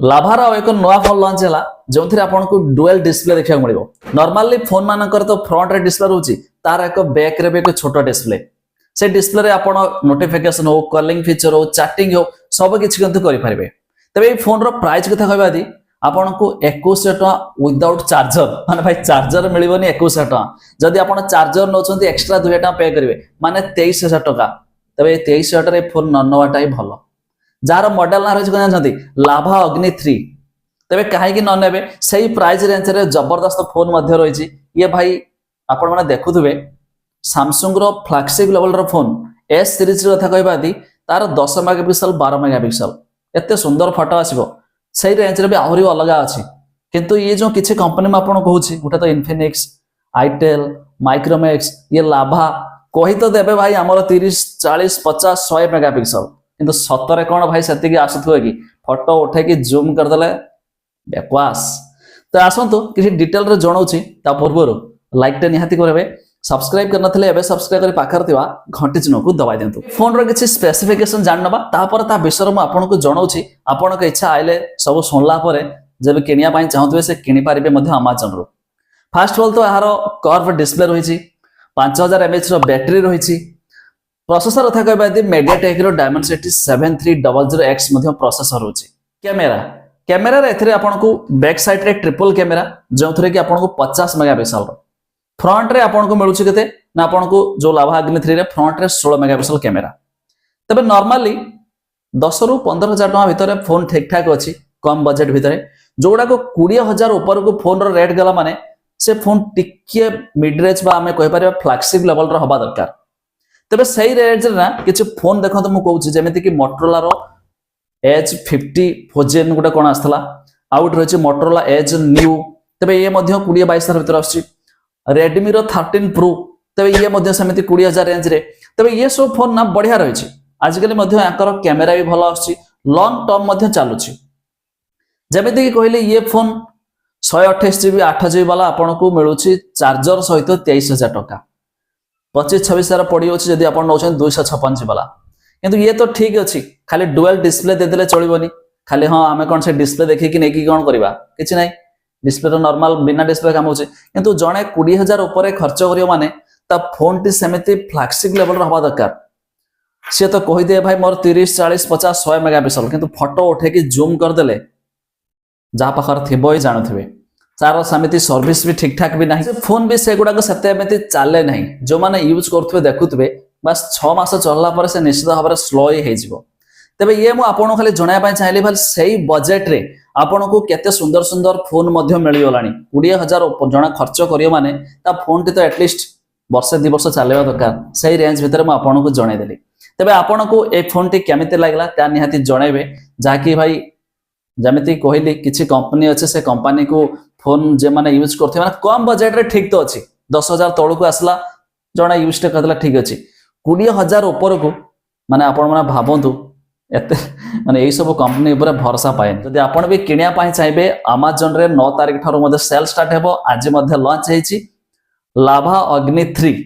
लाभार एक नुआ phone launch है जो आपको डुएल डिस्प्ले देखा मिले। नॉर्मली फोन मानकर तो फ्रंट रे डिस्प्ले रोचे तार एक बैक रे भी एक छोट डिस्प्ले से डिस्प्ले आप नोटिफिकेशन हो कॉलिंग फीचर हो चैटिंग हो सब किसी करेंगे। तेज ये फोन प्राइस कथा कहवा यदि आपको 2100 टका विदाउट चार्जर माने भाई चार्जर मिलबनी 2100 टका जदि आप चार्जर नौ एक्सट्रा 2000 टका पे करेंगे माने 23,000 टका। तेज 23,000 टका फोन न नवाटा ही भल जार मॉडल ना रही जानते लाभा अग्नि 3 तेरे कहीं ने से प्राइस रेंज रे जबरदस्त फोन रही ये भाई आपण मैंने देखुवे सैमसंग रो फ्लैगशिप लेवल रो फोन एस सीरीज कथा कहबा यदि तार 10 मेगापिक्सल 12 मेगापिक्सल एते सुंदर फोटो आसीबो सही रेंज रे भी आहरी अलग अच्छी किंतु ये जो किसी कंपनी में आपको कहूँ गोटे तो इन्फिनिक्स आईटेल माइक्रोमैक्स ये लाभा कही तो देवे भाई आमर 30 40 50 100 मेगापिक्सल किंतु सतरे कौन भाई से आसुवे कि फोटो उठे जूम करदे बेकवास। तो आसतु किसी डिटेल रे जनाऊँगी पूर्व लाइक निहाती करेंगे सब्सक्राइब करनथिले एबे सब्सक्राइब करी पाखर थिबा घंटी चिन्ह को दबाई दियंतु। फोन रो किछि स्पेसिफिकेशन जान नबा तापर ता विषय रे म आपनको जणाउछि आपनको इच्छा आइले सब सुनला परे जब किनिया पई चाहतबे से किनि पारिबे मध्ये Amazon रो। फर्स्ट ऑफ ऑल तो यार कर्व डिस्प्ले रहिछि 5000 mAh रो बैटरी रहिछि। प्रोसेसर कथा कहबा यदि MediaTek रो Dimensity 7300X मध्ये प्रोसेसर होछि। कैमरा रे एथरे आपनको बैक साइड रे ट्रिपल कैमरा जोथरे कि आपनको 50 मेगापिक्सल रो फ्रंट रे आपको मिलूँ के ना आपको जो लाभा अग्नि 3 रे फ्रंट रे 16 मेगापिक्सल कैमेरा। तबे नॉर्मली 10 ରୁ 15,000 टका भितर फोन ठीक ठाक अच्छी कम बजेट भितर जोड़ा को 20,000 ऊपर को फोन रो रेट गला माने से फोन टिके मिड रेंज बा हमें कहि पारे फ्लैगशिप लेवल रो हबा दरकार। तबे सही रेंज रे ना किछि फोन देखो तो मु कहूछि जेमिति कि Motorola रो Edge 50 4Gen गोटे कोन आस्तला आउट रहिछि Motorola Edge New तबे ये मध्ये 20-22,000 भितर आछि रेडमी रो 13 प्रो तबे ये मध्ये समिति 20,000 रेंज रे तबे ये सब फोन ना बढ़िया रही आजिकल कैमेरा भी भल आछि लॉन्ग टर्म मध्ये चलुछि। जेमिति कि कहले ये फोन 128 GB 8 GB वाला आपको मिलूछि चार्जर सहित 23,000 टका 25-26 पड़ी अछि जदि आपण नौछन 256 GB वाला किंतु ये तो ठीक अछि खाली डुअल डिस्प्ले दे देले चलिबोनी खाली हां आमे कोन से डिस्प्ले देखि कि नै कि कोन करबा किछि नै डिस्प्ले तो नॉर्मल बिना डिस्प्ले काम होचे किंतु जणे 20,000 ऊपर खर्च करियो माने ता फोन टी सेमिति फ्लैगशिप लेवल रहबा दरकार। से तो कहि दे भाई मोर 30 40 50 100 मेगापिक्सल किंतु फोटो उठे कि जूम कर देले जा पाखर थिबो ही जानथिबे तार समिति सर्विस भी ठीक ठाक भी नहीं फोन भी से गुडा को सत्य एमिति चाले नहीं जो माने यूज करथुबे देखुथबे बस 6 मास चलला पर से निश्चित भाव में स्लो ही हे जिवो। तबे ये मु आपन खाली जणाय पय चाहली भाई सही बजेट रे आपन को केते सुंदर सुंदर फोन मध्य मिल गलानी 20,000 जणा खर्च करियो माने ता फोन टी तो एटलीस्ट वर्ष 2 वर्ष चलेबा दरकार सही रेंज भीतर मु आपन को जणाय देली। तबे आपन को ए फोन टी केमिते लागला ता निहाती जणाइबे जाकी भाई जेमिति कहली किछि कंपनी अछि से कंपनी को फोन जे माने यूज करथे माने कम बजेट रे ठीक तो अछि 10,000 तळु को आसला जणा यूज टे करला ठीक अछि 20,000 ऊपर को माने आपण माने भाबंतु एते माने एई सब कंपनी ऊपर भरोसा पाए जदि आपण भी किनिया पाई चाहिबे Amazon रे 9 तारिख ठारो मध्ये सेल स्टार्ट हेबो आज मध्ये लॉन्च हेछि लाभा अग्नि 3।